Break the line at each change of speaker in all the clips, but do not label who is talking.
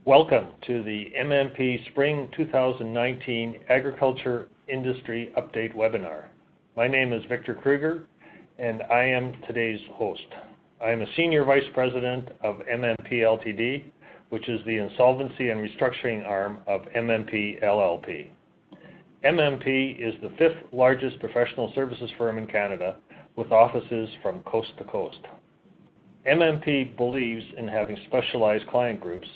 Welcome to the MMP Spring 2019 Agriculture Industry Update webinar. My name is Victor Kruger and I am today's host. I am a Senior Vice President of MMP Ltd, which is the insolvency and restructuring arm of MMP LLP. MMP is the 5th largest professional services firm in Canada with offices from coast to coast. MMP believes in having specialized client groups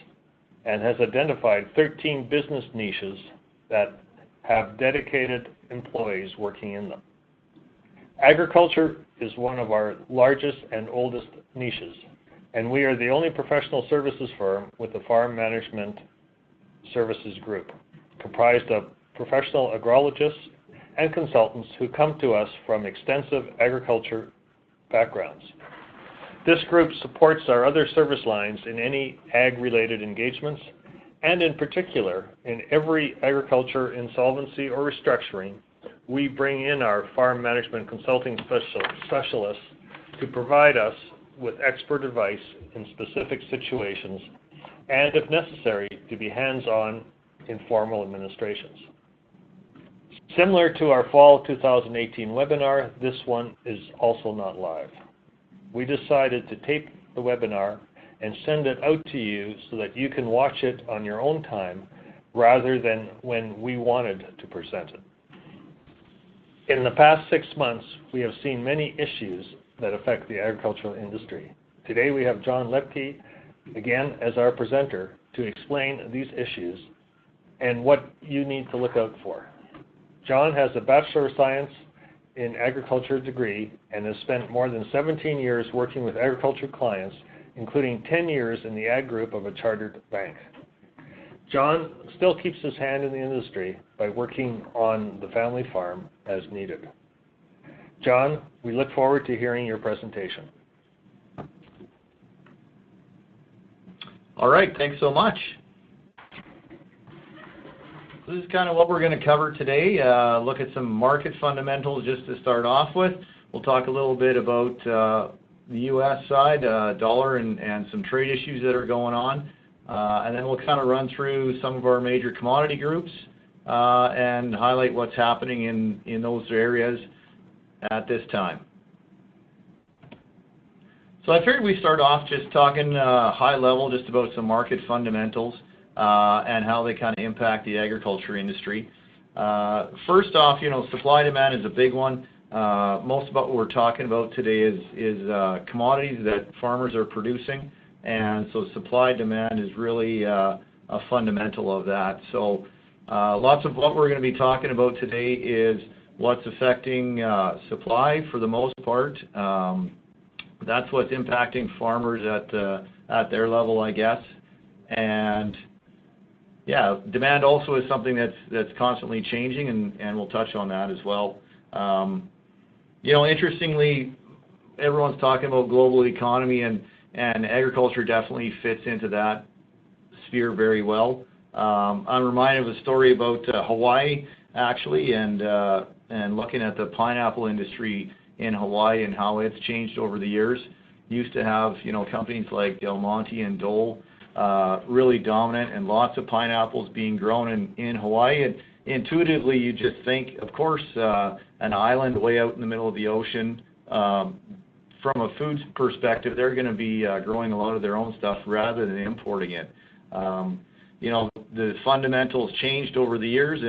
and has identified 13 business niches that have dedicated employees working in them. Agriculture is one of our largest and oldest niches, and we are the only professional services firm with a farm management services group, comprised of professional agrologists and consultants who come to us from extensive agriculture backgrounds. This group supports our other service lines in any ag-related engagements, and in particular, in every agriculture insolvency or restructuring, we bring in our farm management consulting specialists to provide us with expert advice in specific situations, and if necessary, to be hands-on in formal administrations. Similar to our fall 2018 webinar, this one is also not live. We decided to tape the webinar and send it out to you so that you can watch it on your own time rather than when we wanted to present it. In the past 6 months, we have seen many issues that affect the agricultural industry. Today we have John Lepke again as our presenter to explain these issues and what you need to look out for. John has a Bachelor of Science in Agriculture degree and has spent more than 17 years working with agriculture clients, including 10 years in the ag group of a chartered bank. John still keeps his hand in the industry by working on the family farm as needed. John, we look forward to hearing your presentation.
All right, thanks so much. This is kind of what we're going to cover today. Look at some market fundamentals just to start off with. We'll talk a little bit about the U.S. side, dollar and some trade issues that are going on. And then we'll kind of run through some of our major commodity groups and highlight what's happening in those areas at this time. So I figured we start off just talking high level just about some market fundamentals and how they kind of impact the agriculture industry. First off, supply demand is a big one. Most of what we're talking about today is commodities that farmers are producing, and so supply demand is really a fundamental of that. So lots of what we're going to be talking about today is what's affecting supply for the most part. That's what's impacting farmers at their level, I guess. And yeah, demand also is something that's constantly changing, and we'll touch on that as well. Interestingly, everyone's talking about global economy, and agriculture definitely fits into that sphere very well. I'm reminded of a story about Hawaii, actually, and looking at the pineapple industry in Hawaii and how it's changed over the years. Used to have, companies like Del Monte and Dole, really dominant, and lots of pineapples being grown in Hawaii. And intuitively, you just think, of course, an island way out in the middle of the ocean. From a food perspective, they're going to be growing a lot of their own stuff rather than importing it. The fundamentals changed over the years,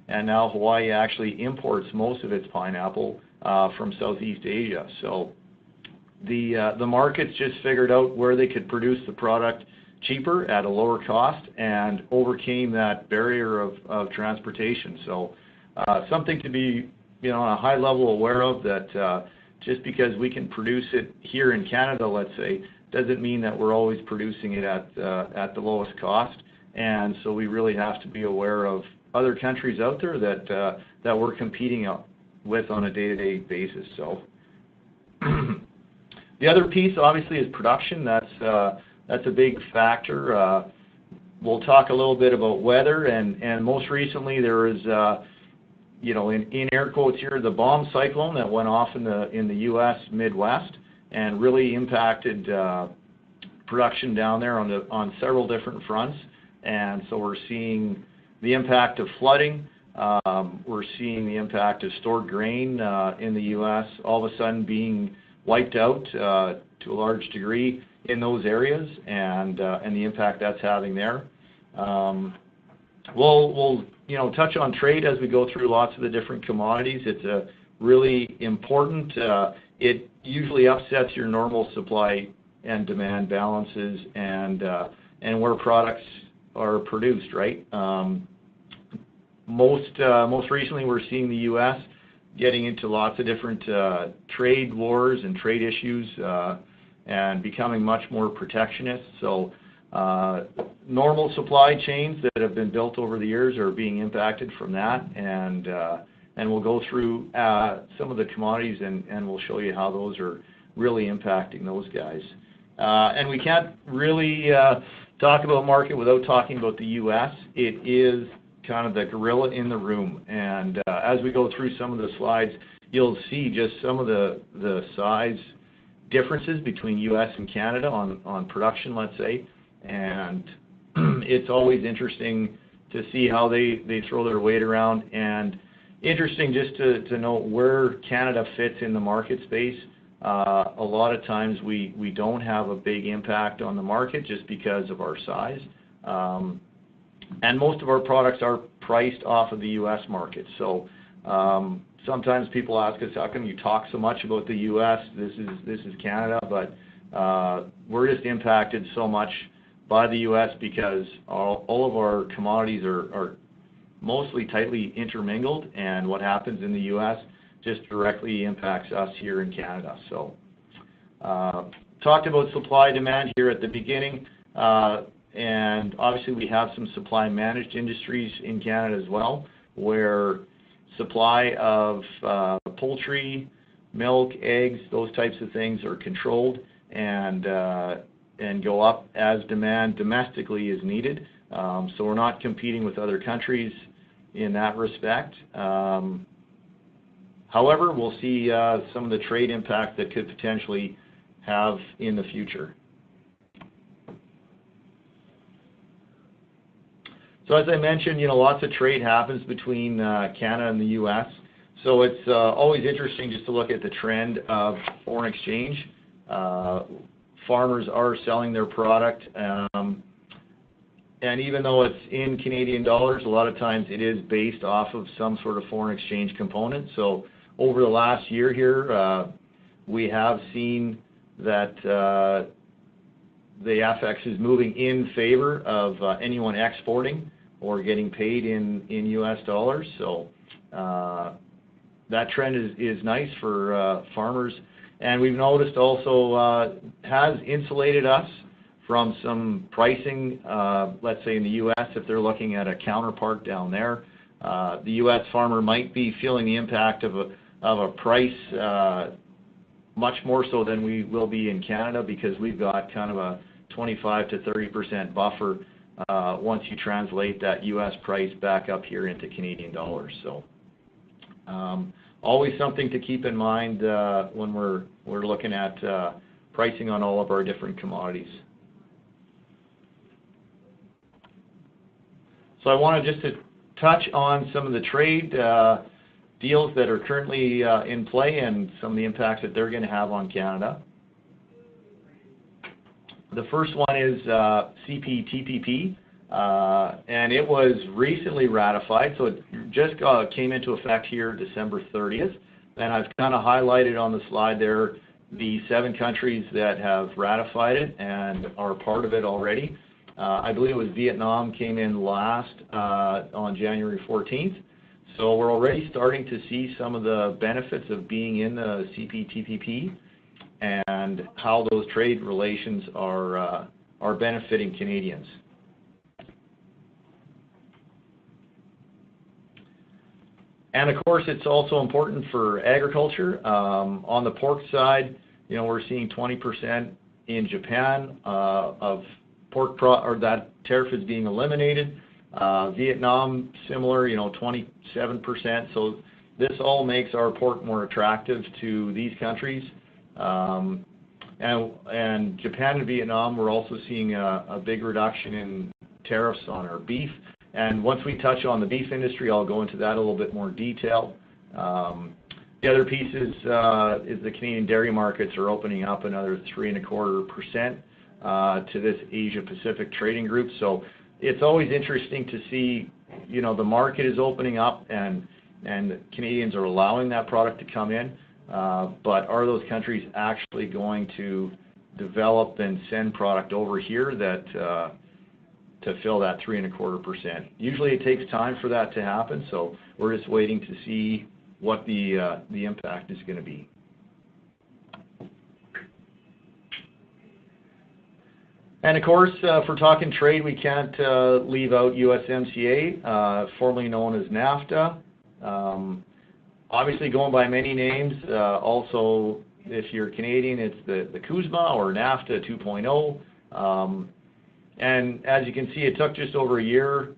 and now Hawaii actually imports most of its pineapple from Southeast Asia. So the markets just figured out where they could produce the product cheaper at a lower cost and overcame that barrier of transportation. So something to be on a high level aware of, that just because we can produce it here in Canada, let's say, doesn't mean that we're always producing it at the lowest cost. And so we really have to be aware of other countries out there that we're competing with on a day-to-day basis. So the other piece obviously is production. That's a big factor. We'll talk a little bit about weather, and most recently there was, in air quotes here, the bomb cyclone that went off in the U.S. Midwest and really impacted production down there on several different fronts. and so we're seeing the impact of flooding. We're seeing the impact of stored grain in the U.S. all of a sudden being wiped out to a large degree in those areas, and the impact that's having there. We'll touch on trade as we go through lots of the different commodities. It's a really important. It usually upsets your normal supply and demand balances, and where products are produced, right? Most recently, we're seeing the U.S. getting into lots of different trade wars and trade issues, and becoming much more protectionist. So normal supply chains that have been built over the years are being impacted from that, and we'll go through some of the commodities, and we'll show you how those are really impacting those guys. And we can't really talk about market without talking about the U.S. It is kind of the gorilla in the room, and as we go through some of the slides, you'll see just some of the size differences between U.S. and Canada on production, let's say, and it's always interesting to see how they throw their weight around, and interesting just to know where Canada fits in the market space. A lot of times we don't have a big impact on the market just because of our size. And most of our products are priced off of the U.S. market. So sometimes people ask us, how come you talk so much about the U.S.? This is Canada, but we're just impacted so much by the U.S. because all of our commodities are mostly tightly intermingled, and what happens in the U.S. just directly impacts us here in Canada. So talked about supply demand here at the beginning. And obviously we have some supply managed industries in Canada as well, where supply of poultry, milk, eggs, those types of things are controlled and go up as demand domestically is needed. So we're not competing with other countries in that respect. However, we'll see some of the trade impact that could potentially have in the future. So as I mentioned, lots of trade happens between Canada and the U.S. So it's always interesting just to look at the trend of foreign exchange. Farmers are selling their product, and even though it's in Canadian dollars, a lot of times it is based off of some sort of foreign exchange component. So over the last year here, we have seen that the FX is moving in favor of anyone exporting or getting paid in U.S. dollars. So that trend is nice for farmers. And we've noticed also has insulated us from some pricing, let's say in the U.S., if they're looking at a counterpart down there. The U.S. farmer might be feeling the impact of a price much more so than we will be in Canada, because we've got kind of a 25 to 30% buffer once you translate that U.S. price back up here into Canadian dollars. So always something to keep in mind when we're looking at pricing on all of our different commodities. So I wanted just to touch on some of the trade deals that are currently in play and some of the impacts that they're going to have on Canada. The first one is CPTPP, and it was recently ratified, so it just came into effect here December 30th, and I've kind of highlighted on the slide there the 7 countries that have ratified it and are part of it already. I believe it was Vietnam came in last on January 14th, so we're already starting to see some of the benefits of being in the CPTPP and how those trade relations are benefiting Canadians. And of course, it's also important for agriculture. On the pork side, we're seeing 20% in Japan of pork or that tariff is being eliminated. Vietnam, similar, 27%. So this all makes our pork more attractive to these countries. And Japan and Vietnam, we're also seeing a big reduction in tariffs on our beef. And once we touch on the beef industry, I'll go into that a little bit more detail. The other piece is the Canadian dairy markets are opening up another 3.25% to this Asia-Pacific trading group. So it's always interesting to see, you know, the market is opening up and Canadians are allowing that product to come in. But are those countries actually going to develop and send product over here that to fill that 3.25%? Usually it takes time for that to happen, so we're just waiting to see what the impact is going to be. And of course, if we're talking trade, we can't leave out USMCA, formerly known as NAFTA. Obviously going by many names. Also, if you're Canadian, it's the CUSMA or NAFTA 2.0. And as you can see, it took just over a year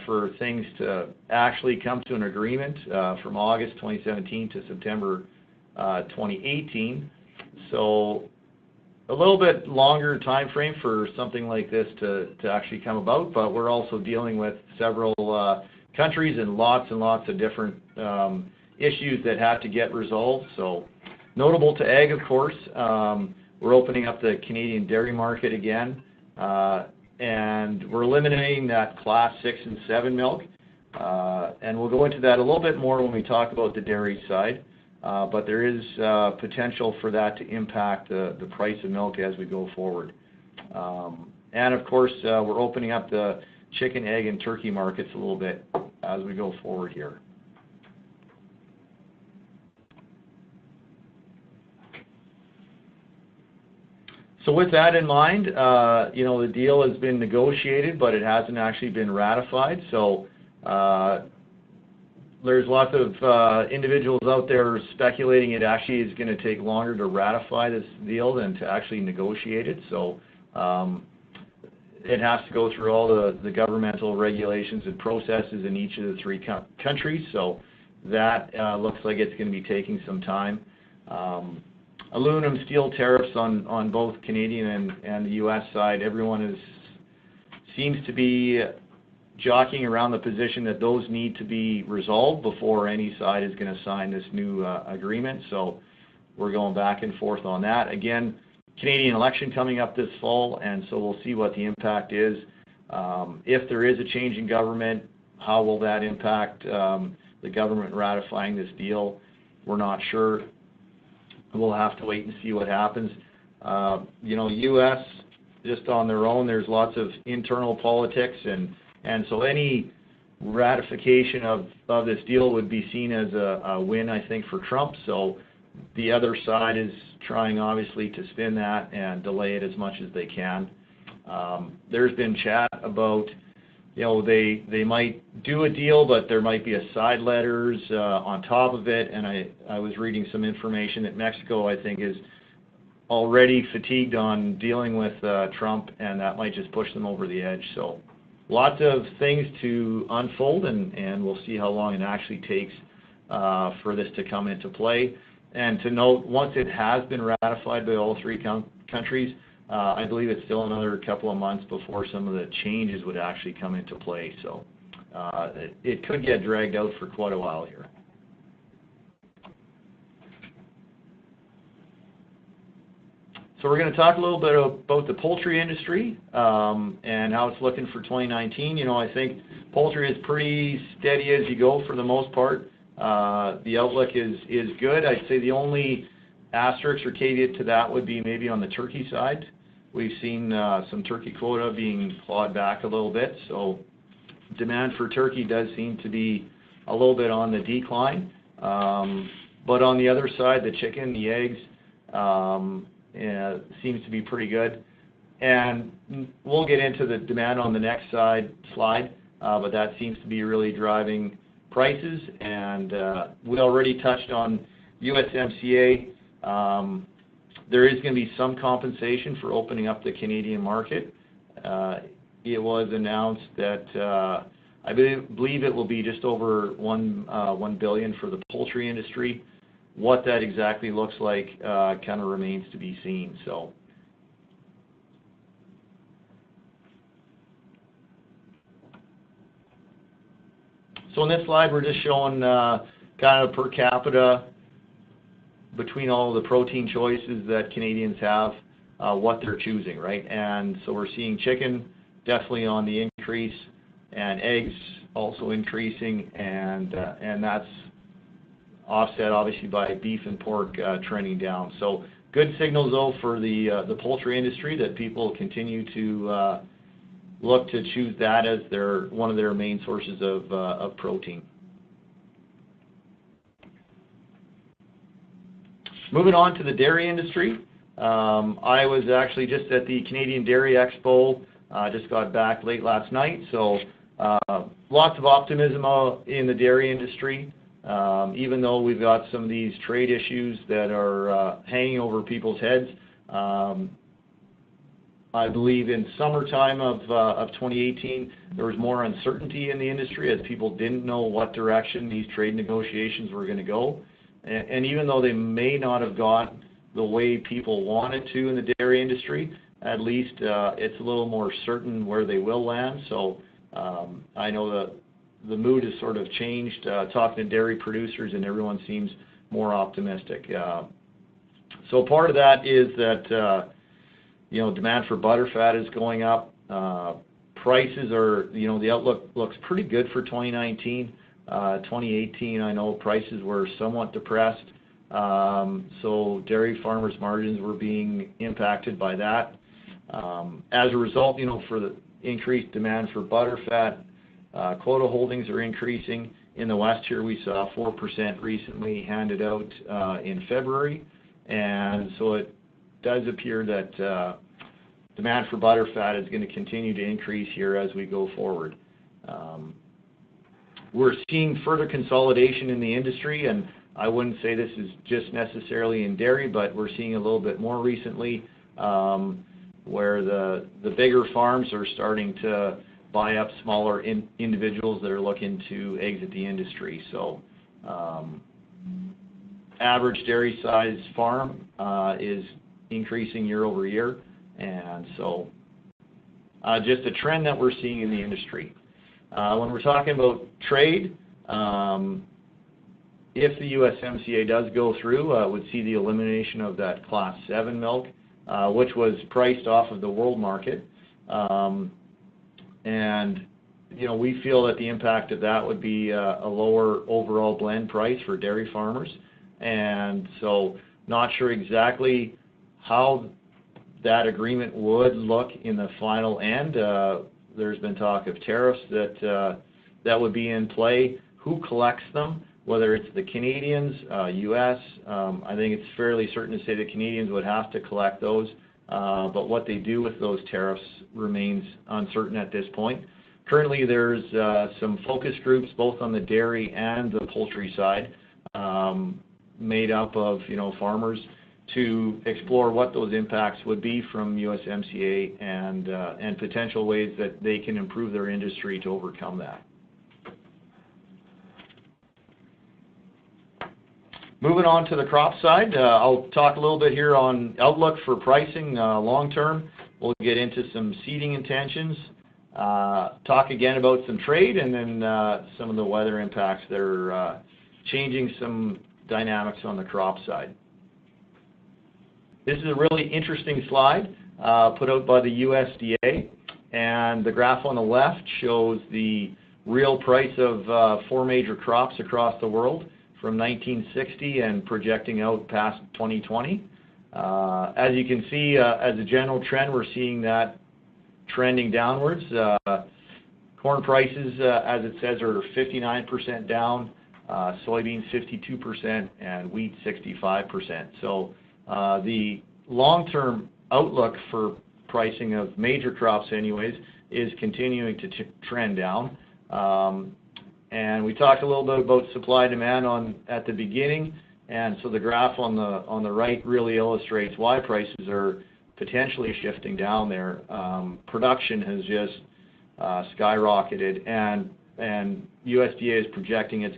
for things to actually come to an agreement from August 2017 to September 2018. So a little bit longer time frame for something like this to actually come about, but we're also dealing with several countries and lots of different issues that have to get resolved. So notable to ag, of course, we're opening up the Canadian dairy market again. And we're eliminating that Class 6 and 7 milk. And we'll go into that a little bit more when we talk about the dairy side. But there is potential for that to impact the price of milk as we go forward. And of course, we're opening up the chicken, egg, and turkey markets a little bit as we go forward here. So with that in mind, you know, the deal has been negotiated, but it hasn't actually been ratified. So there's lots of individuals out there speculating it actually is going to take longer to ratify this deal than to actually negotiate it. So it has to go through all the governmental regulations and processes in each of the three countries. So that looks like it's going to be taking some time. Aluminum steel tariffs on both Canadian and the U.S. side, everyone seems to be jockeying around the position that those need to be resolved before any side is going to sign this new agreement. So we're going back and forth on that. Again, Canadian election coming up this fall, and so we'll see what the impact is. If there is a change in government, how will that impact the government ratifying this deal? We're not sure. We'll have to wait and see what happens. You know, U.S., just on their own, there's lots of internal politics, and so any ratification of this deal would be seen as a win, I think, for Trump. So the other side is trying, obviously, to spin that and delay it as much as they can. There's been chat about, you know, they might do a deal, but there might be a side letters on top of it. And I was reading some information that Mexico, I think, is already fatigued on dealing with Trump, and that might just push them over the edge. So lots of things to unfold, and we'll see how long it actually takes for this to come into play. And to note, once it has been ratified by all three countries, I believe it's still another couple of months before some of the changes would actually come into play. So it could get dragged out for quite a while here. So we're going to talk a little bit about the poultry industry and how it's looking for 2019. You know, I think poultry is pretty steady as you go for the most part. The outlook is good. I'd say the only asterisk or caveat to that would be maybe on the turkey side. We've seen some turkey quota being clawed back a little bit, so demand for turkey does seem to be a little bit on the decline. But on the other side, the chicken, the eggs, seems to be pretty good. And we'll get into the demand on the next slide, but that seems to be really driving prices. And we already touched on USMCA. There is going to be some compensation for opening up the Canadian market. It was announced that I believe it will be just over $1 billion for the poultry industry. What that exactly looks like kind of remains to be seen. So So in this slide, we're just showing kind of per capita between all of the protein choices that Canadians have, what they're choosing, right? And so we're seeing chicken definitely on the increase, and eggs also increasing, and that's offset obviously by beef and pork trending down. So good signals though for the poultry industry that people continue to look to choose that as one of their main sources of protein. Moving on to the dairy industry, I was actually just at the Canadian Dairy Expo. Just got back late last night, so lots of optimism in the dairy industry. Even though we've got some of these trade issues that are hanging over people's heads. I believe in summertime of 2018, there was more uncertainty in the industry as people didn't know what direction these trade negotiations were going to go. And even though they may not have gone the way people wanted to in the dairy industry, at least it's a little more certain where they will land. So I know that the mood has sort of changed, talking to dairy producers, and everyone seems more optimistic. So part of that is that demand for butterfat is going up. Prices are, the outlook looks pretty good for 2019. 2018, I know prices were somewhat depressed, so dairy farmers' margins were being impacted by that. As a result, for the increased demand for butterfat, quota holdings are increasing. In the West here, we saw 4% recently handed out in February, and so it does appear that demand for butterfat is going to continue to increase here as we go forward. We're seeing further consolidation in the industry, and I wouldn't say this is just necessarily in dairy, but we're seeing a little bit more recently where the bigger farms are starting to buy up smaller individuals that are looking to exit the industry. So average dairy size farm is increasing year over year, and so just a trend that we're seeing in the industry. When we're talking about trade, if the USMCA does go through, would see the elimination of that Class 7 milk, which was priced off of the world market. And, we feel that the impact of that would be a lower overall blend price for dairy farmers. And so not sure exactly how that agreement would look in the final end. There's been talk of tariffs that would be in play. Who collects them? Whether it's the Canadians, U.S., I think it's fairly certain to say the Canadians would have to collect those, but what they do with those tariffs remains uncertain at this point. Currently, there's some focus groups, both on the dairy and the poultry side, made up of farmers, to explore what those impacts would be from USMCA and potential ways that they can improve their industry to overcome that. Moving on to the crop side, I'll talk a little bit here on outlook for pricing long term. We'll get into some seeding intentions, talk again about some trade, and then some of the weather impacts that are changing some dynamics on the crop side. This is a really interesting slide put out by the USDA, and the graph on the left shows the real price of 4 major crops across the world from 1960 and projecting out past 2020. As you can see, as a general trend, we're seeing that trending downwards. Corn prices, as it says, are 59% down, soybeans 52%, and wheat 65%. So the long-term outlook for pricing of major crops anyways is continuing to trend down. And we talked a little bit about supply demand at the beginning, and so the graph on the right really illustrates why prices are potentially shifting down there. Production has just skyrocketed, and USDA is projecting it's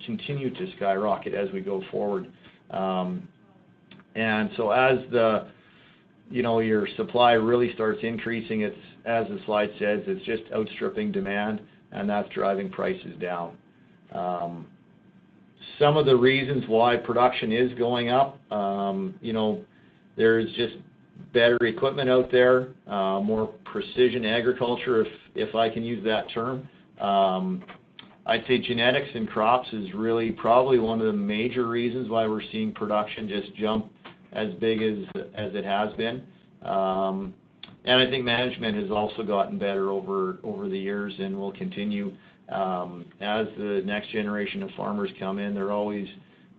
continue to skyrocket as we go forward. And so as your supply really starts increasing, it's, as the slide says, it's just outstripping demand, and that's driving prices down. Some of the reasons why production is going up, there's just better equipment out there, more precision agriculture, if I can use that term. I'd say genetics in crops is really probably one of the major reasons why we're seeing production just jump as big as it has been. And I think management has also gotten better over the years and will continue as the next generation of farmers come in. They're always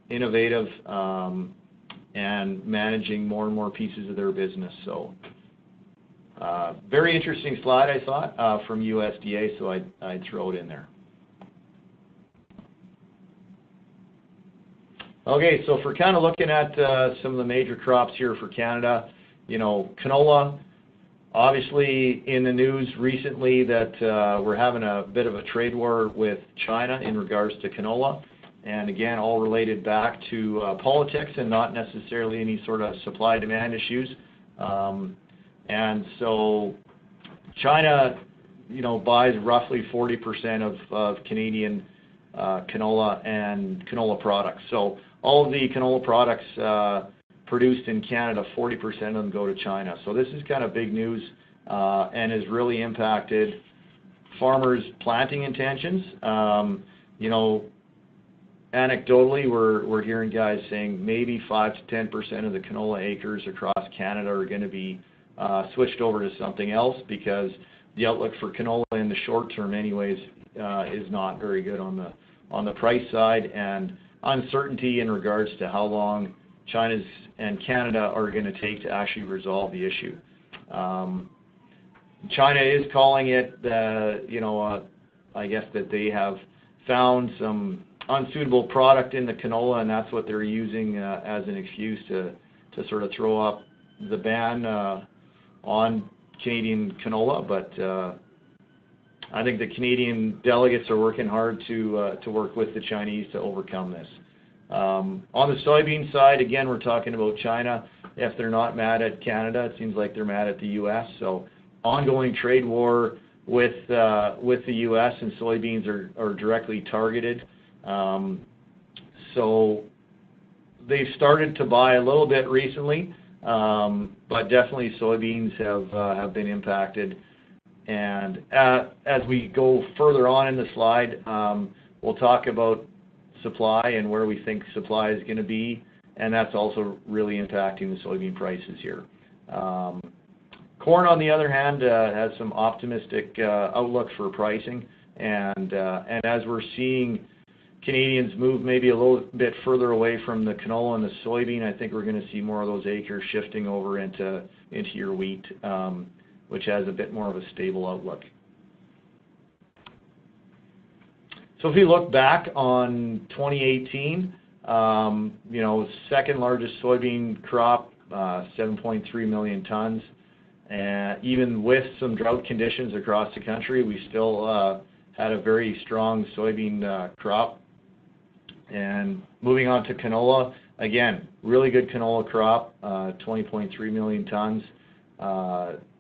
innovative and managing more and more pieces of their business. So very interesting slide, I thought, from USDA, so I'd throw it in there. Okay, so if we're kind of looking at some of the major crops here for Canada, canola, obviously in the news recently that we're having a bit of a trade war with China in regards to canola. And again, all related back to politics and not necessarily any sort of supply-demand issues. And so China, buys roughly 40% of Canadian canola and canola products. So all of the canola products produced in Canada, 40% of them go to China. So this is kind of big news and has really impacted farmers' planting intentions. Anecdotally, we're hearing guys saying maybe 5 to 10% of the canola acres across Canada are going to be switched over to something else because the outlook for canola in the short term anyways is not very good on the price side, and uncertainty in regards to how long China's and Canada are going to take to actually resolve the issue. China is calling it, I guess that they have found some unsuitable product in the canola, and that's what they're using as an excuse to sort of throw up the ban on Canadian canola. But I think the Canadian delegates are working hard to work with the Chinese to overcome this. On the soybean side, again, we're talking about China. If they're not mad at Canada, it seems like they're mad at the U.S. So ongoing trade war with the U.S. and soybeans are directly targeted. So they've started to buy a little bit recently, but definitely soybeans have been impacted. And as we go further on in the slide, we'll talk about supply and where we think supply is going to be, and that's also really impacting the soybean prices here. Corn, on the other hand, has some optimistic outlook for pricing, and as we're seeing Canadians move maybe a little bit further away from the canola and the soybean, I think we're going to see more of those acres shifting over into your wheat, which has a bit more of a stable outlook. So if you look back on 2018, second largest soybean crop, 7.3 million tons. And even with some drought conditions across the country, we still had a very strong soybean crop. And moving on to canola, again, really good canola crop, 20.3 million tons.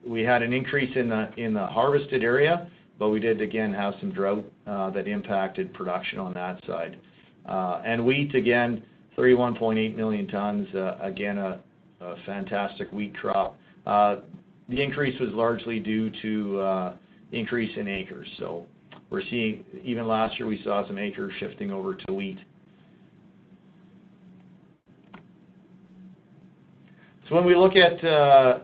We had an increase in the harvested area, but we did again have some drought that impacted production on that side. And wheat, again, 31.8 million tons, again a fantastic wheat crop. The increase was largely due to increase in acres. So we're seeing, even last year we saw some acres shifting over to wheat. So when we look at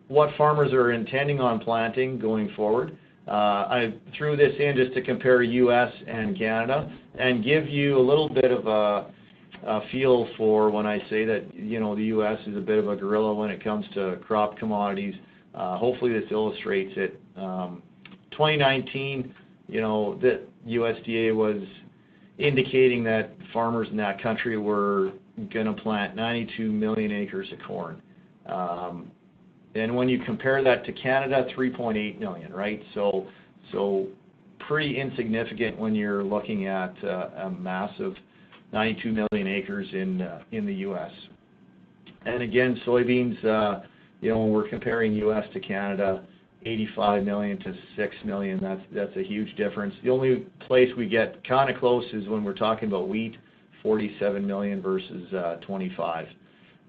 what farmers are intending on planting going forward, I threw this in just to compare U.S. and Canada and give you a little bit of a feel for when I say that, the U.S. is a bit of a gorilla when it comes to crop commodities. Hopefully this illustrates it. 2019, the USDA was indicating that farmers in that country were going to plant 92 million acres of corn. And when you compare that to Canada, 3.8 million, right? So pretty insignificant when you're looking at a massive 92 million acres in the U.S. And again, soybeans, when we're comparing U.S. to Canada, 85 million to 6 million. That's a huge difference. The only place we get kind of close is when we're talking about wheat, 47 million versus 25.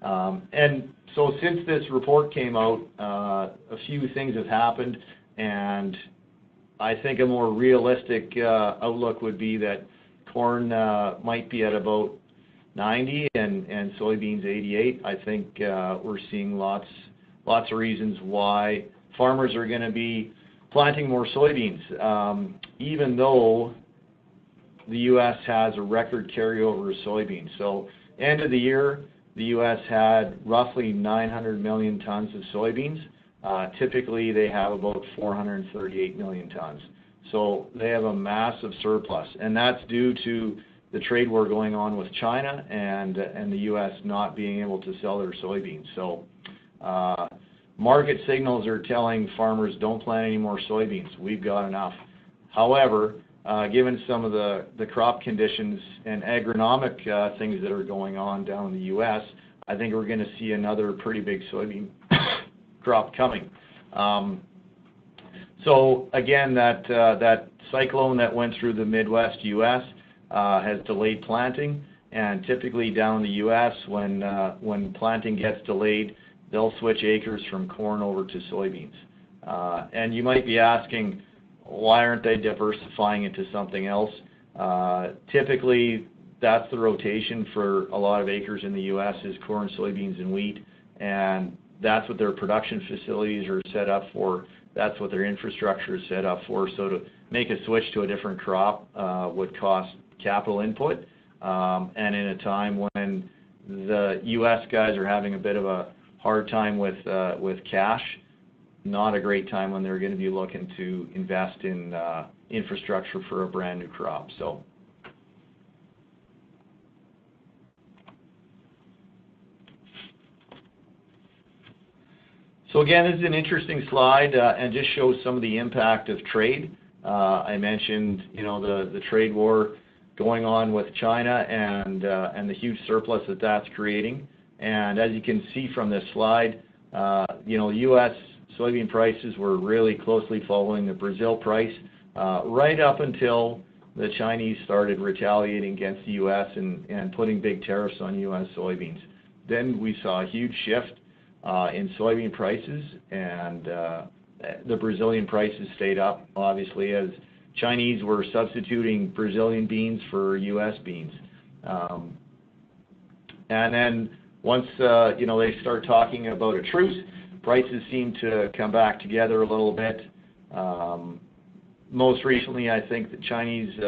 And so since this report came out, a few things have happened, and I think a more realistic outlook would be that corn might be at about 90 and soybeans 88. I think we're seeing lots of reasons why farmers are going to be planting more soybeans, even though the U.S. has a record carryover of soybeans. So end of the year, the U.S. had roughly 900 million tons of soybeans. Typically, they have about 438 million tons. So they have a massive surplus, and that's due to the trade war going on with China and the U.S. not being able to sell their soybeans. So market signals are telling farmers, don't plant any more soybeans. We've got enough. However, given some of the crop conditions and agronomic things that are going on down in the U.S., I think we're going to see another pretty big soybean crop coming. So again, that cyclone that went through the Midwest U.S. Has delayed planting, and typically down in the U.S., when planting gets delayed, they'll switch acres from corn over to soybeans. And you might be asking, why aren't they diversifying into something else? Typically, that's the rotation for a lot of acres in the U.S. is corn, soybeans, and wheat, and that's what their production facilities are set up for. That's what their infrastructure is set up for. So to make a switch to a different crop would cost capital input, and in a time when the U.S. guys are having a bit of a hard time with cash, not a great time when they're going to be looking to invest in infrastructure for a brand new crop. So again, this is an interesting slide and just shows some of the impact of trade. I mentioned, the trade war going on with China and the huge surplus that's creating. And as you can see from this slide, U.S. soybean prices were really closely following the Brazil price right up until the Chinese started retaliating against the U.S. and putting big tariffs on U.S. soybeans. Then we saw a huge shift in soybean prices, and the Brazilian prices stayed up, obviously, as Chinese were substituting Brazilian beans for U.S. beans. And then once they start talking about a truce, prices seem to come back together a little bit. Most recently, I think the Chinese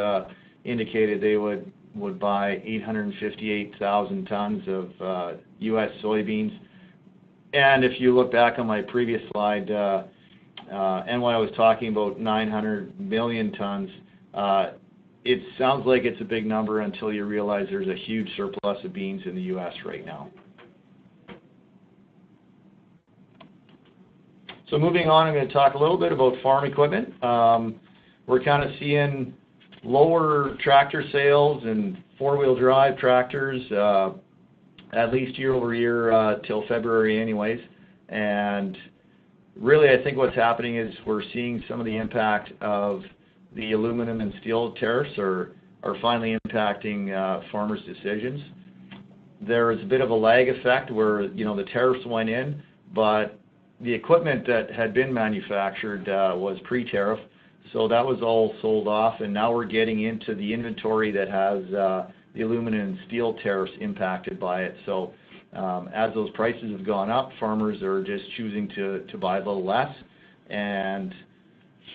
indicated they would buy 858,000 tons of U.S. soybeans. And if you look back on my previous slide, and when I was talking about 900 million tons, it sounds like it's a big number until you realize there's a huge surplus of beans in the U.S. right now. So moving on, I'm going to talk a little bit about farm equipment. We're kind of seeing lower tractor sales and four-wheel drive tractors, at least year over year till February anyways. And really, I think what's happening is we're seeing some of the impact of the aluminum and steel tariffs are finally impacting farmers' decisions. There is a bit of a lag effect where, the tariffs went in, but the equipment that had been manufactured was pre-tariff, so that was all sold off, and now we're getting into the inventory that has the aluminum and steel tariffs impacted by it. So as those prices have gone up, farmers are just choosing to buy a little less, and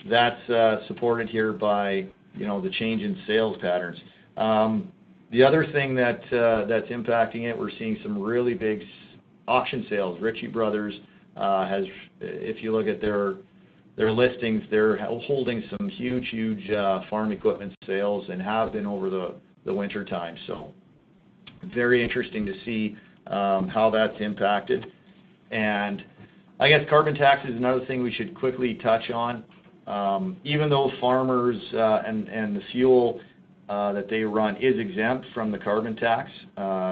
that's supported here by the change in sales patterns. The other thing that's impacting it, we're seeing some really big auction sales. Ritchie Brothers has, if you look at their listings, they're holding some huge farm equipment sales and have been over the winter time. So very interesting to see how that's impacted. And I guess carbon tax is another thing we should quickly touch on. Even though farmers and the fuel that they run is exempt from the carbon tax,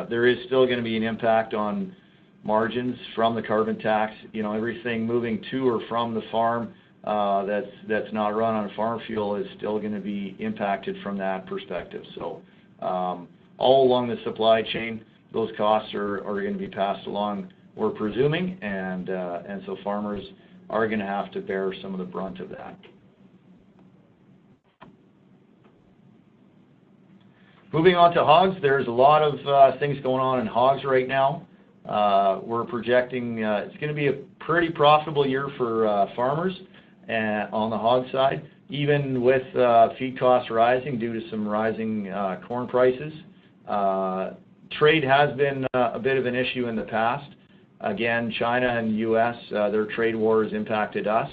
there is still going to be an impact on margins from the carbon tax. Everything moving to or from the farm that's not run on farm fuel is still going to be impacted from that perspective. So all along the supply chain, those costs are going to be passed along, we're presuming, and so farmers are going to have to bear some of the brunt of that. Moving on to hogs, there's a lot of things going on in hogs right now. We're projecting it's going to be a pretty profitable year for farmers on the hog side, even with feed costs rising due to some rising corn prices. Trade has been a bit of an issue in the past. Again, China and U.S., their trade wars impacted us.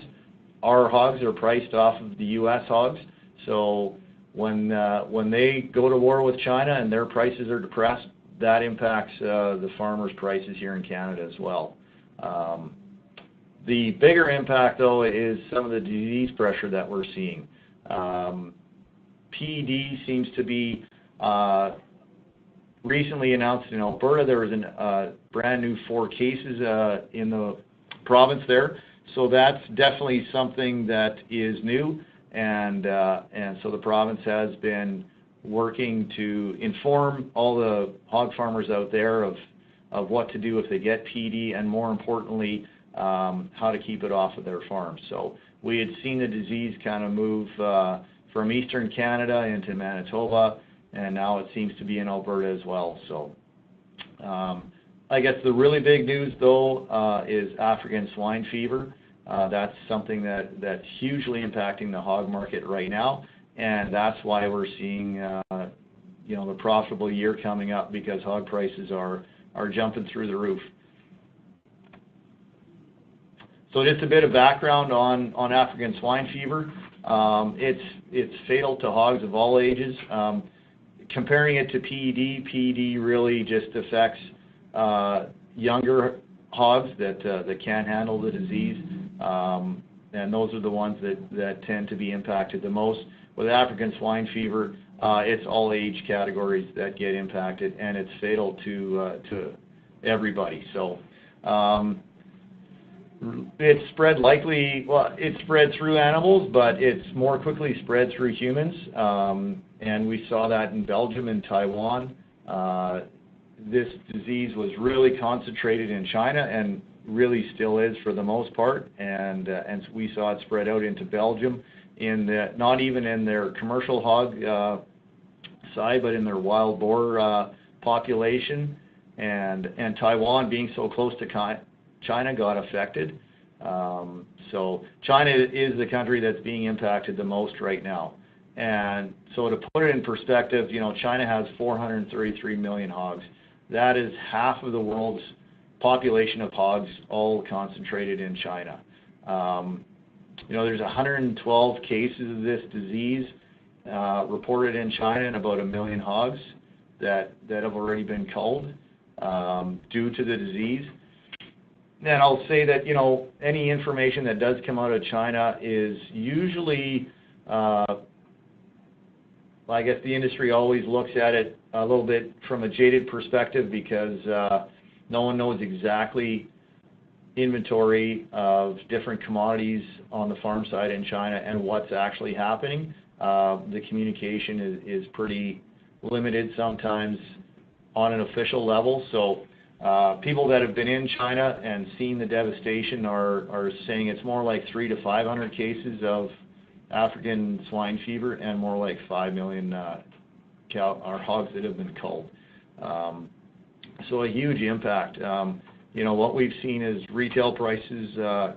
Our hogs are priced off of the U.S. hogs, so when they go to war with China and their prices are depressed, that impacts the farmers' prices here in Canada as well. The bigger impact, though, is some of the disease pressure that we're seeing. PED seems to be recently announced in Alberta. There was a brand new 4 cases in the province there, so that's definitely something that is new, and so the province has been working to inform all the hog farmers out there of what to do if they get PED, and more importantly, how to keep it off of their farms. So we had seen the disease kind of move from eastern Canada into Manitoba, and now it seems to be in Alberta as well. So I guess the really big news, though, is African swine fever. That's something that's hugely impacting the hog market right now, and that's why we're seeing the profitable year coming up, because hog prices are jumping through the roof. So just a bit of background on African swine fever. It's fatal to hogs of all ages. Comparing it to PED really just affects younger hogs that can't handle the disease, and those are the ones that tend to be impacted the most. With African swine fever, it's all age categories that get impacted, and it's fatal to everybody. So it's spread it's spread through animals, but it's more quickly spread through humans, and we saw that in Belgium and Taiwan. This disease was really concentrated in China, and really still is for the most part, and we saw it spread out into Belgium, not even in their commercial hog side, but in their wild boar population, and Taiwan, being so close to China, got affected. So China is the country that's being impacted the most right now. And so to put it in perspective, China has 433 million hogs. That is half of the world's population of hogs, all concentrated in China. There's 112 cases of this disease reported in China, and about 1 million hogs that have already been culled due to the disease. And I'll say that, any information that does come out of China is usually, I guess the industry always looks at it a little bit from a jaded perspective, because no one knows exactly inventory of different commodities on the farm side in China and what's actually happening. The communication is pretty limited sometimes on an official level. So people that have been in China and seen the devastation are saying it's more like 300 to 500 cases of African swine fever, and more like 5 million hogs that have been culled. So a huge impact. What we've seen is retail prices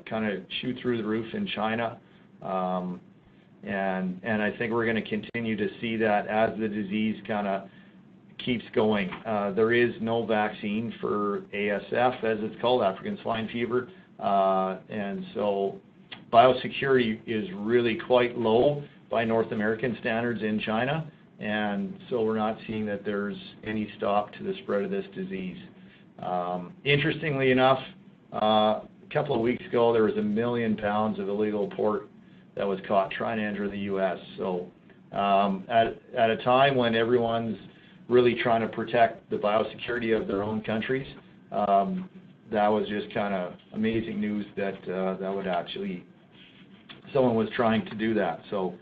kind of shoot through the roof in China, and I think we're going to continue to see that as the disease kind of keeps going. There is no vaccine for ASF, as it's called, African swine fever, and so biosecurity is really quite low by North American standards in China, and so we're not seeing that there's any stop to the spread of this disease. Interestingly enough, a couple of weeks ago, there was 1 million pounds of illegal pork that was caught trying to enter the U.S. So at a time when everyone's really trying to protect the biosecurity of their own countries, that was just kind of amazing news that would actually someone was trying to do that. So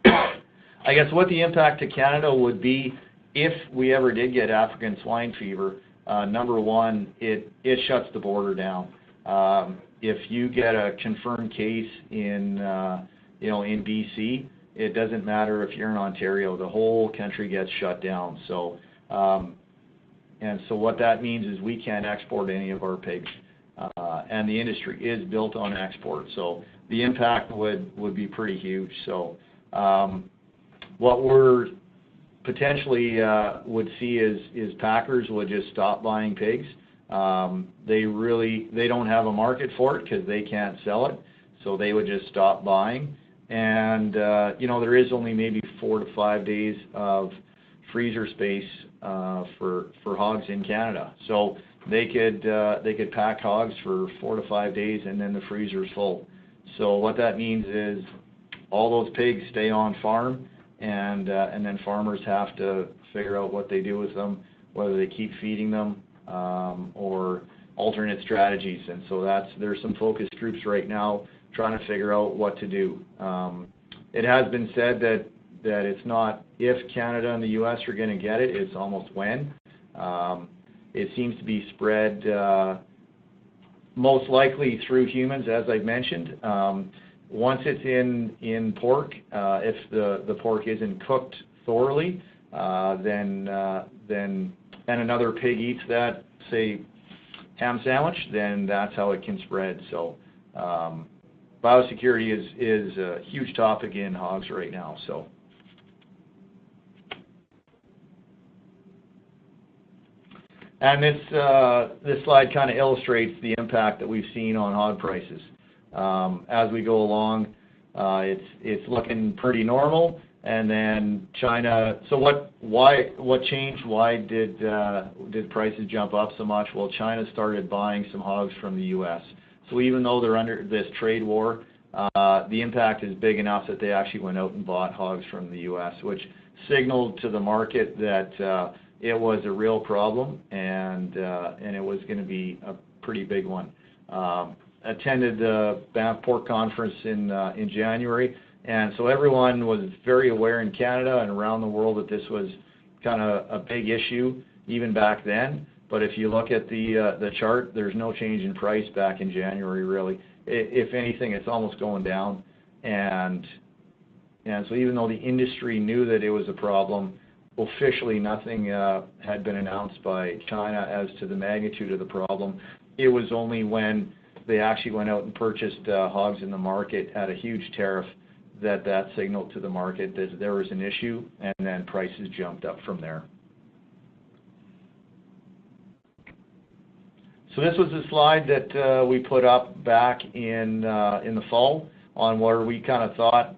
I guess what the impact to Canada would be if we ever did get African swine fever, number one, it shuts the border down. If you get a confirmed case in in BC, it doesn't matter if you're in Ontario, the whole country gets shut down. So and so what that means is we can't export any of our pigs, and the industry is built on export. So the impact would be pretty huge. So what we're potentially would see is packers would just stop buying pigs. They don't have a market for it because they can't sell it, so they would just stop buying. And there is only maybe 4 to 5 days of freezer space for hogs in Canada, so they could pack hogs for 4 to 5 days and then the freezer's full. So what that means is all those pigs stay on farm, and then farmers have to figure out what they do with them, whether they keep feeding them or alternate strategies. And so there's some focus groups right now trying to figure out what to do. It has been said that it's not if Canada and the U.S. are going to get it, it's almost when. It seems to be spread most likely through humans, as I've mentioned. Once it's in pork, if the pork isn't cooked thoroughly, then and another pig eats that, say, ham sandwich, then that's how it can spread. So biosecurity is a huge topic in hogs right now. So and this slide kind of illustrates the impact that we've seen on hog prices. As we go along, it's looking pretty normal, and then China. So what changed? Why did prices jump up so much? Well, China started buying some hogs from the U.S. So even though they're under this trade war, the impact is big enough that they actually went out and bought hogs from the U.S., which signaled to the market that it was a real problem, and it was going to be a pretty big one. Attended the Banff Pork Conference in January, and so everyone was very aware in Canada and around the world that this was kind of a big issue even back then. But if you look at the chart, there's no change in price back in January, really. If anything, it's almost going down. And so even though the industry knew that it was a problem, officially nothing had been announced by China as to the magnitude of the problem. It was only when they actually went out and purchased hogs in the market at a huge tariff that signaled to the market that there was an issue, and then prices jumped up from there. So this was a slide that we put up back in the fall on where we kind of thought,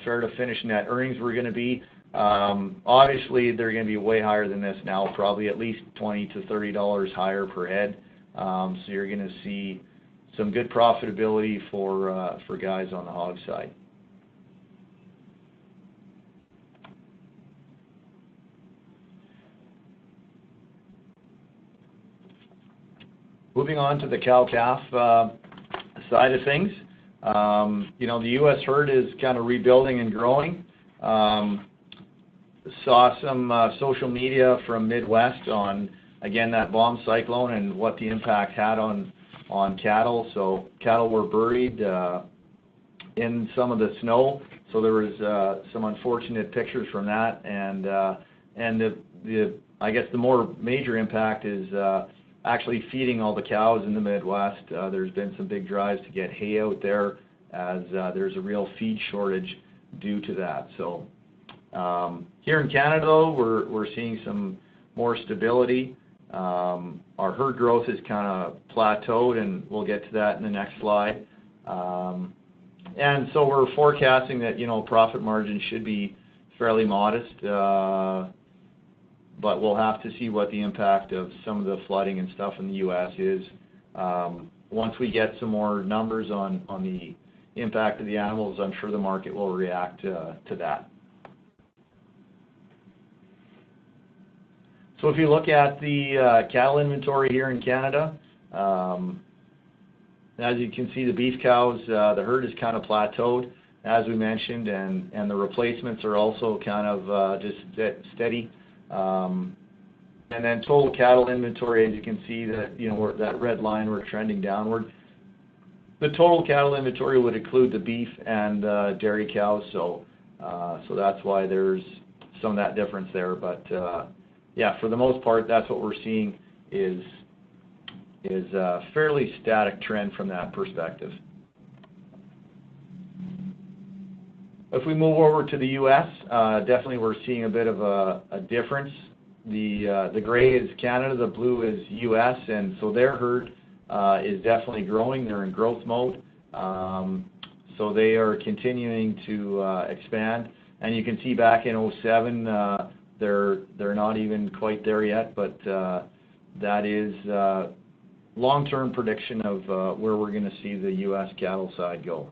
fair to finish net earnings were going to be. Obviously, they're going to be way higher than this now, probably at least $20 to $30 higher per head. So you're going to see some good profitability for guys on the hog side. Moving on to the cow-calf side of things, the U.S. herd is kind of rebuilding and growing. Saw some social media from Midwest on, again, that bomb cyclone and what the impact had on cattle. So cattle were buried in some of the snow. So there was some unfortunate pictures from that, and I guess the more major impact is actually feeding all the cows in the Midwest. There's been some big drives to get hay out there, as there's a real feed shortage due to that. So here in Canada, though, we're seeing some more stability. Our herd growth is kind of plateaued, and we'll get to that in the next slide. And so we're forecasting that profit margins should be fairly modest, but we'll have to see what the impact of some of the flooding and stuff in the U.S. is. Once we get some more numbers on the impact of the animals, I'm sure the market will react to that. So if you look at the cattle inventory here in Canada, as you can see, the beef cows, the herd is kind of plateaued, as we mentioned, and the replacements are also kind of just steady. And then total cattle inventory, as you can see, that that red line, we're trending downward. The total cattle inventory would include the beef and dairy cows, so that's why there's some of that difference there. But yeah, for the most part, that's what we're seeing is a fairly static trend from that perspective. If we move over to the U.S., definitely we're seeing a bit of a difference. The gray is Canada, the blue is U.S., and so their herd is definitely growing. They're in growth mode, so they are continuing to expand. And you can see back in 2007, they're not even quite there yet, but that is long-term prediction of where we're going to see the U.S. cattle side go.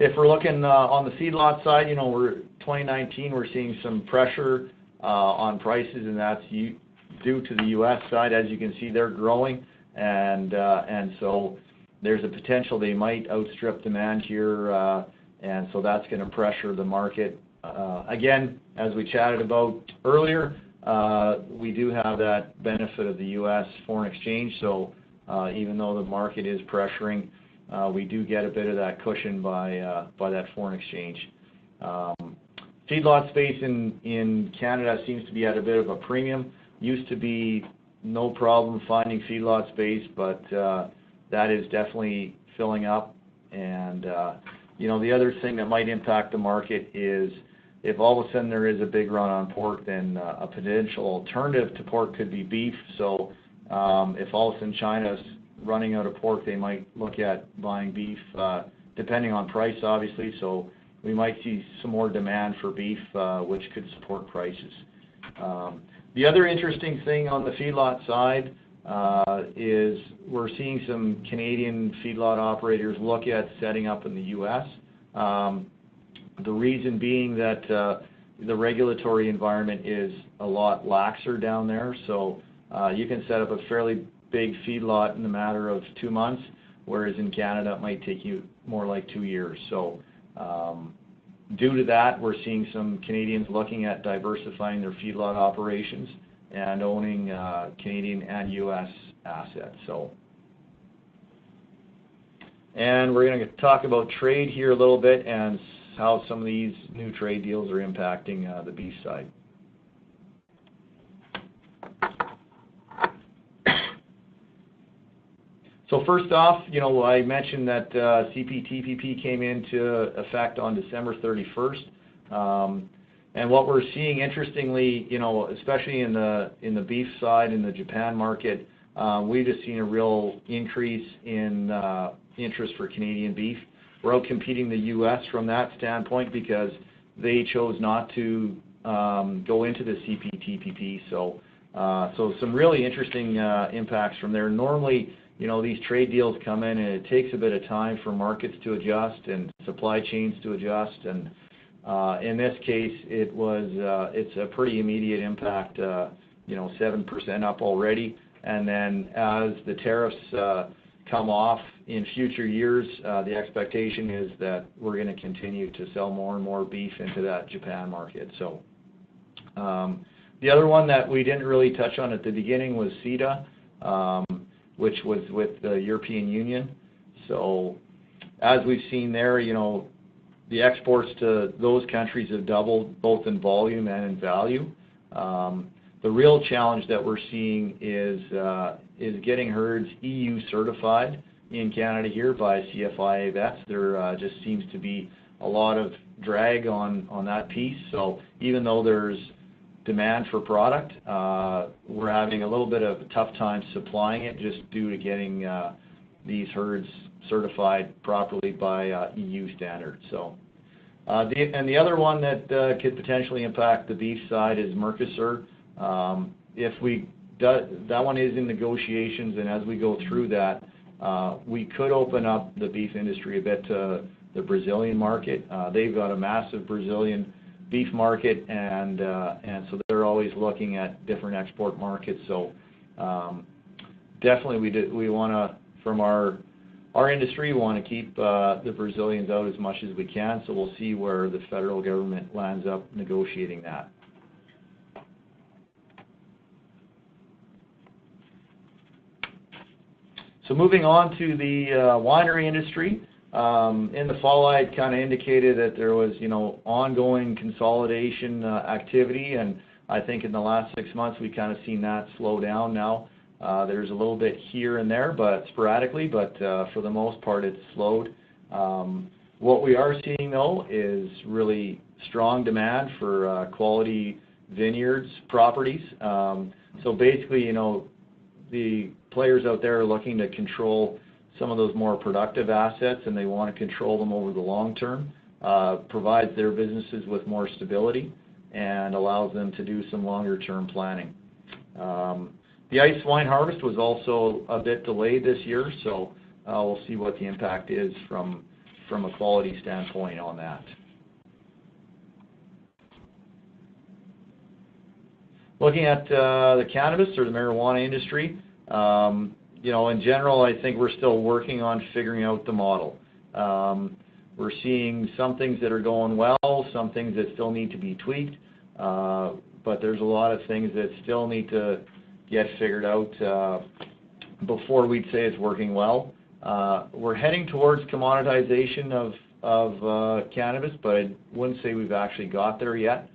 If we're looking on the feedlot side, we're 2019, we're seeing some pressure on prices, and that's due to the U.S. side. As you can see, they're growing, and so there's a potential they might outstrip demand here, and so that's going to pressure the market. Again, as we chatted about earlier, we do have that benefit of the U.S. foreign exchange, so even though the market is pressuring, we do get a bit of that cushion by that foreign exchange. Feedlot space in Canada seems to be at a bit of a premium. Used to be no problem finding feedlot space, but that is definitely filling up. And the other thing that might impact the market is if all of a sudden there is a big run on pork, then a potential alternative to pork could be beef. So if all of a sudden China's running out of pork, they might look at buying beef, depending on price, obviously. So we might see some more demand for beef, which could support prices. The other interesting thing on the feedlot side is we're seeing some Canadian feedlot operators look at setting up in the U.S. The reason being that the regulatory environment is a lot laxer down there. So you can set up a fairly big feedlot in a matter of 2 months, whereas in Canada it might take you more like 2 years. So due to that, we're seeing some Canadians looking at diversifying their feedlot operations and owning Canadian and U.S. assets. And we're going to talk about trade here a little bit and how some of these new trade deals are impacting the beef side. So first off, I mentioned that CPTPP came into effect on December 31st. And what we're seeing, interestingly, especially in the beef side, in the Japan market, we've just seen a real increase in interest for Canadian beef. We're out competing the U.S. from that standpoint because they chose not to go into the CPTPP. So some really interesting impacts from there. Normally, these trade deals come in and it takes a bit of time for markets to adjust and supply chains to adjust. And in this case, it's a pretty immediate impact, 7% up already. And then as the tariffs come off in future years, the expectation is that we're going to continue to sell more and more beef into that Japan market. So the other one that we didn't really touch on at the beginning was CETA, which was with the European Union. So as we've seen there, the exports to those countries have doubled both in volume and in value. The real challenge that we're seeing is getting herds EU certified in Canada here by CFIA vets. There just seems to be a lot of drag on that piece. So even though there's demand for product, we're having a little bit of a tough time supplying it just due to getting these herds certified properly by EU standards. So, and the other one that could potentially impact the beef side is Mercosur. That one is in negotiations, and as we go through that, we could open up the beef industry a bit to the Brazilian market. They've got a massive Brazilian beef market, and so they're always always looking at different export markets. So definitely we want to, from our industry, we want to keep the Brazilians out as much as we can. So we'll see where the federal government lands up negotiating that. So moving on to the winery industry. In the fall, I kind of indicated that there was, ongoing consolidation activity, and I think in the last 6 months we've kind of seen that slow down now. There's a little bit here and there, but sporadically, but for the most part it's slowed. What we are seeing though is really strong demand for quality vineyards properties. So basically, the players out there are looking to control some of those more productive assets, and they want to control them over the long term. Provides their businesses with more stability and allows them to do some longer term planning. The ice wine harvest was also a bit delayed this year, so we'll see what the impact is from a quality standpoint on that. Looking at the cannabis or the marijuana industry, in general, I think we're still working on figuring out the model. We're seeing some things that are going well, some things that still need to be tweaked, but there's a lot of things that still need to get figured out before we'd say it's working well. We're heading towards commoditization of cannabis, but I wouldn't say we've actually got there yet.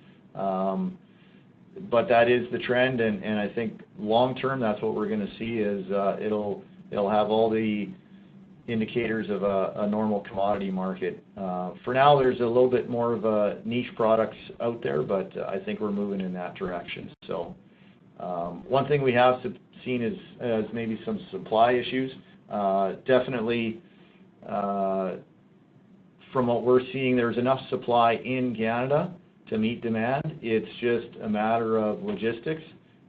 But that is the trend, and I think long term that's what we're going to see is it'll have all the indicators of a normal commodity market. For now, there's a little bit more of a niche products out there, but I think we're moving in that direction. So one thing we have seen is maybe some supply issues. Definitely, from what we're seeing, there's enough supply in Canada to meet demand. It's just a matter of logistics,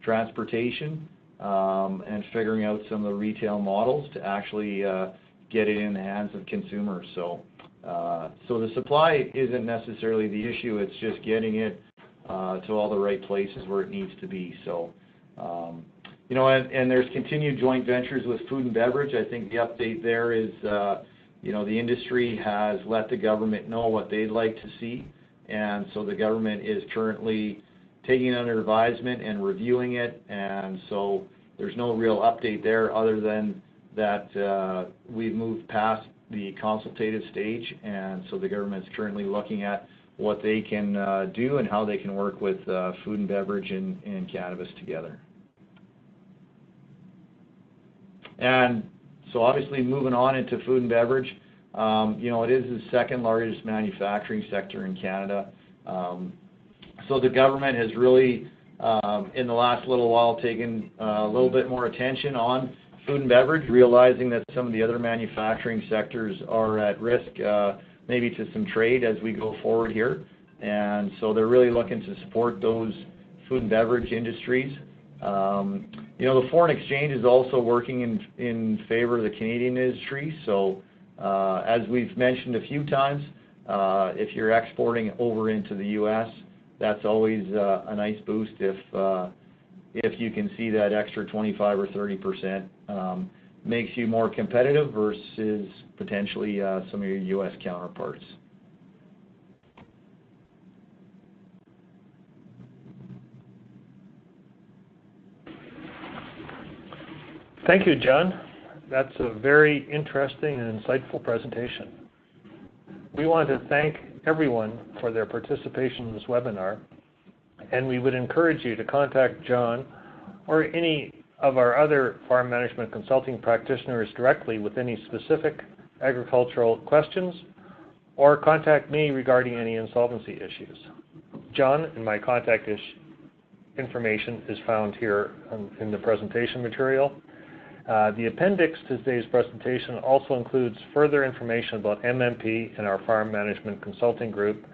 transportation, and figuring out some of the retail models to actually get it in the hands of consumers. So the supply isn't necessarily the issue. It's just getting it to all the right places where it needs to be. So, and there's continued joint ventures with food and beverage. I think the update there is, the industry has let the government know what they'd like to see. And so the government is currently taking it under advisement and reviewing it. And so there's no real update there other than that we've moved past the consultative stage. And so the government's currently looking at what they can do and how they can work with food and beverage and cannabis together. And so obviously moving on into food and beverage, it is the second largest manufacturing sector in Canada. So the government has really, in the last little while, taken a little bit more attention on food and beverage, realizing that some of the other manufacturing sectors are at risk, maybe to some trade as we go forward here. And so they're really looking to support those food and beverage industries. The foreign exchange is also working in favor of the Canadian industry. So as we've mentioned a few times, if you're exporting over into the U.S., that's always a nice boost if you can see that extra 25 or 30%, makes you more competitive versus potentially some of your U.S. counterparts.
Thank you, John. That's a very interesting and insightful presentation. We want to thank everyone for their participation in this webinar, and we would encourage you to contact John or any of our other farm management consulting practitioners directly with any specific agricultural questions, or contact me regarding any insolvency issues. John and my contact information is found here in the presentation material. The appendix to today's presentation also includes further information about MMP and our Farm Management Consulting Group,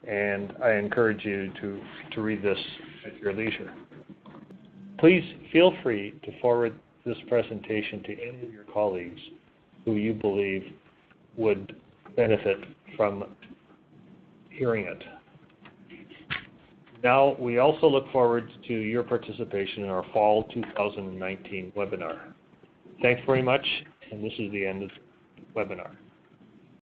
and I encourage you to read this at your leisure. Please feel free to forward this presentation to any of your colleagues who you believe would benefit from hearing it. Now, we also look forward to your participation in our Fall 2019 webinar. Thanks very much, and this is the end of the webinar.